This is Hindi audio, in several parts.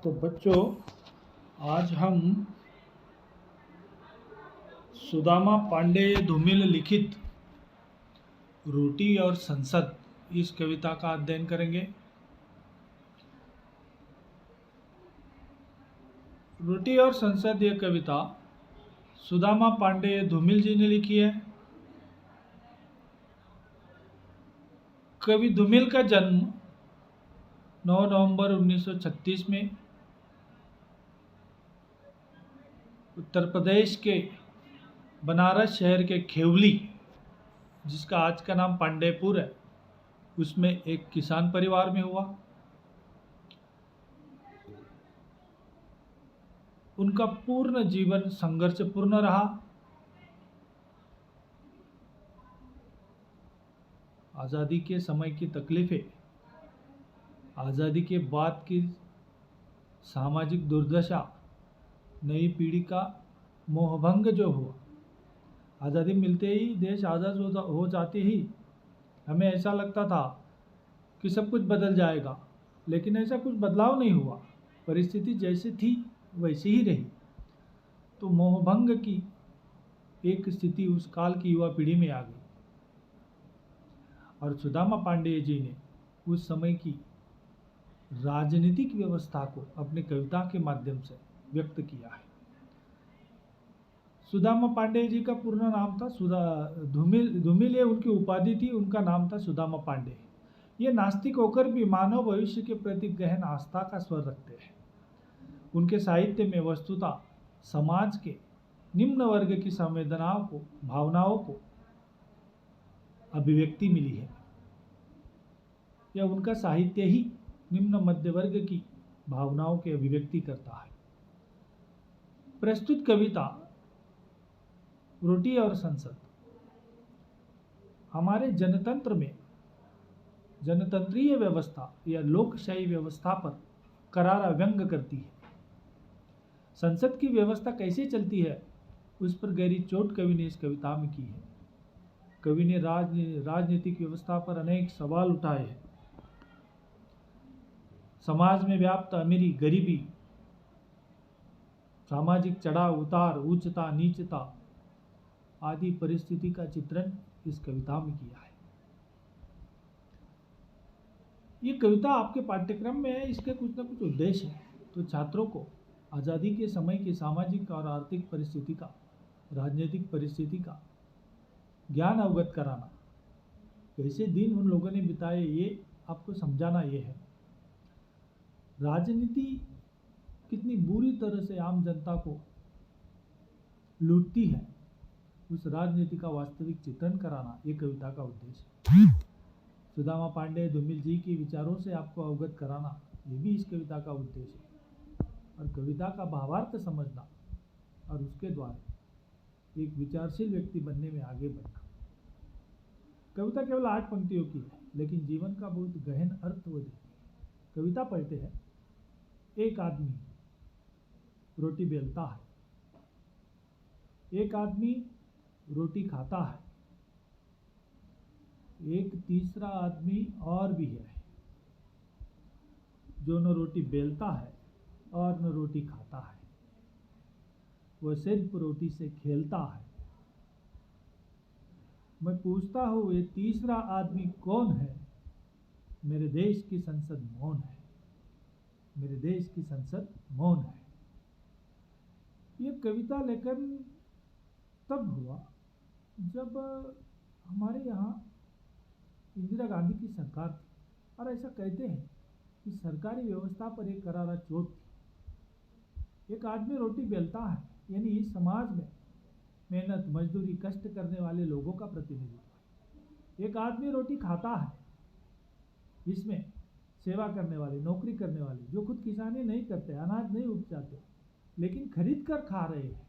तो बच्चों, आज हम सुदामा पांडे धूमिल लिखित रोटी और संसद इस कविता का अध्ययन करेंगे। रोटी और संसद ये कविता सुदामा पांडे धूमिल जी ने लिखी है। कवि धूमिल का जन्म 9 नवंबर 1936 में उत्तर प्रदेश के बनारस शहर के खेवली, जिसका आज का नाम पांडेपुर है, उसमें एक किसान परिवार में हुआ। उनका पूर्ण जीवन संघर्षपूर्ण रहा। आज़ादी के समय की तकलीफें, आज़ादी के बाद की सामाजिक दुर्दशा, नई पीढ़ी का मोहभंग जो हुआ, आज़ादी मिलते ही देश आज़ाद हो जाते ही हमें ऐसा लगता था कि सब कुछ बदल जाएगा, लेकिन ऐसा कुछ बदलाव नहीं हुआ। परिस्थिति जैसी थी वैसी ही रही। तो मोहभंग की एक स्थिति उस काल की युवा पीढ़ी में आ गई और सुदामा पांडे जी ने उस समय की राजनीतिक व्यवस्था को अपनी कविता के माध्यम से व्यक्त किया है। सुदामा पांडे जी का पूर्ण नाम था धूमिल, ये उनकी उपाधि थी। उनका नाम था सुदामा पांडे। ये नास्तिक होकर भी मानव भविष्य के प्रति गहन आस्था का स्वर रखते हैं। उनके साहित्य में वस्तुतः समाज के निम्न वर्ग की संवेदनाओं को, भावनाओं को अभिव्यक्ति मिली है। यह उनका साहित्य ही निम्न मध्य वर्ग की भावनाओं की अभिव्यक्ति करता है। प्रस्तुत कविता रोटी और संसद हमारे जनतंत्र में जनतंत्रीय व्यवस्था या लोकशाही व्यवस्था पर करारा व्यंग करती है। संसद की व्यवस्था कैसे चलती है, उस पर गहरी चोट कवि ने इस कविता में की है। कवि ने राजनीतिक व्यवस्था पर अनेक सवाल उठाए हैं। समाज में व्याप्त अमीरी, गरीबी, सामाजिक चढ़ाव उतार, उच्चता नीचता आदि परिस्थिति का चित्रण इस कविता में किया है। ये कविता आपके पाठ्यक्रम में है, इसके कुछ न कुछ उद्देश्य है। तो छात्रों को आज़ादी के समय की सामाजिक और आर्थिक परिस्थिति का, राजनीतिक परिस्थिति का ज्ञान अवगत कराना, कैसे दिन उन लोगों ने बिताए, ये आपको समझाना ये है। राजनीति कितनी बुरी तरह से आम जनता को लूटती है, उस राजनीति का वास्तविक चित्रण कराना ये कविता का उद्देश्य है। सुदामा पांडे धूमिल जी के विचारों से आपको अवगत कराना ये भी इस कविता का उद्देश्य है। और कविता का भावार्थ समझना और उसके द्वारा एक विचारशील व्यक्ति बनने में आगे बढ़ना। कविता केवल 8 पंक्तियों की है, लेकिन जीवन का बहुत गहन अर्थ वो देती है। कविता पढ़ते हैं, एक आदमी रोटी बेलता है, एक आदमी रोटी खाता है, एक तीसरा आदमी और भी है जो न रोटी बेलता है और न रोटी खाता है, वह सिर्फ रोटी से खेलता है। मैं पूछता हूँ, ये तीसरा आदमी कौन है? मेरे देश की संसद मौन है, मेरे देश की संसद मौन है। ये कविता लेखन तब हुआ जब हमारे यहाँ इंदिरा गांधी की सरकार थी, और ऐसा कहते हैं कि सरकारी व्यवस्था पर एक करारा चोट थी। एक आदमी रोटी बेलता है, यानी इस समाज में मेहनत, मजदूरी, कष्ट करने वाले लोगों का प्रतिनिधित्व है। एक आदमी रोटी खाता है, इसमें सेवा करने वाले, नौकरी करने वाले, जो खुद किसानी नहीं करते, अनाज नहीं उपजाते, लेकिन खरीद कर खा रहे हैं,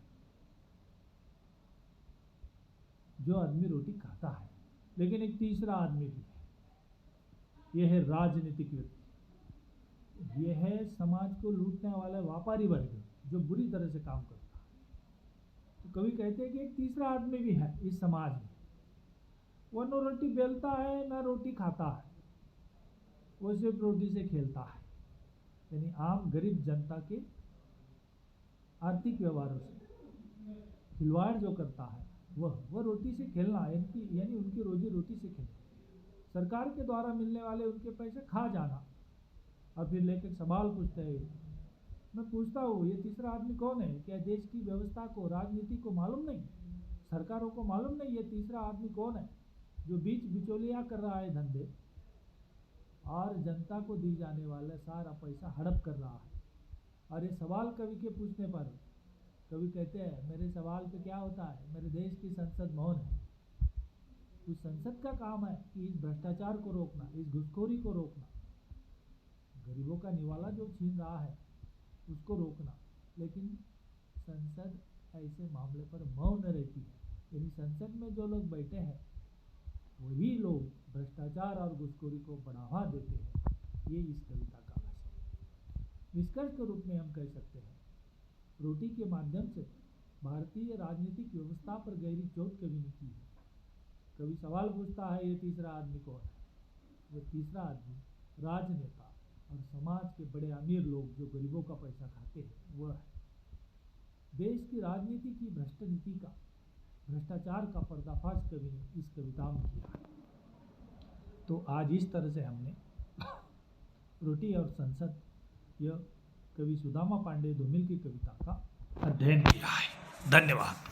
जो आदमी रोटी खाता है। लेकिन एक तीसरा आदमी भी है, यह है राजनीतिक व्यक्ति, यह है समाज को लूटने वाला व्यापारी वर्ग जो बुरी तरह से काम करता है। तो कवि कहते हैं कि एक तीसरा आदमी भी है इस समाज में, वह न रोटी बेलता है न रोटी खाता है, वो सिर्फ रोटी से खेलता है। यानी आम गरीब जनता के आर्थिक व्यवहारों से खिलवाड़ जो करता है वह रोटी से खेलना, यानी उनकी रोजी रोटी से खेलना, सरकार के द्वारा मिलने वाले उनके पैसे खा जाना। और फिर लेकर सवाल पूछते हैं। मैं पूछता हूँ, ये तीसरा आदमी कौन है? क्या देश की व्यवस्था को, राजनीति को मालूम नहीं, सरकारों को मालूम नहीं ये तीसरा आदमी कौन है जो बीच बिचौलिया कर रहा है धंधे और जनता को दी जाने वाला सारा पैसा हड़प कर रहा है? और ये सवाल कवि के पूछने पर कवि कहते हैं, मेरे सवाल पे क्या होता है, मेरे देश की संसद मौन है। उस संसद का काम है कि इस भ्रष्टाचार को रोकना, इस घुसखोरी को रोकना, गरीबों का निवाला जो छीन रहा है उसको रोकना। लेकिन संसद ऐसे मामले पर मौन रहती है, यानी संसद में जो लोग बैठे हैं वही लोग भ्रष्टाचार और घुसखोरी को बढ़ावा देते हैं। ये इस कविता का आशय है। निष्कर्ष के रूप में हम कह सकते हैं, रोटी के माध्यम से भारतीय राजनीतिक व्यवस्था पर गहरी चोट कवि ने की है। कवि सवाल पूछता है, ये तीसरा आदमी कौन है? वो तीसरा आदमी राजनेता और समाज के बड़े अमीर लोग जो गरीबों का पैसा खाते हैं वह है। देश की राजनीति की भ्रष्ट नीति का, भ्रष्टाचार का पर्दाफाश कवि ने इस कविता में किया है। तो आज इस तरह से हमने रोटी और संसद, यह कवि सुदामा पांडे धूमिल की कविता का अध्ययन किया है। धन्यवाद।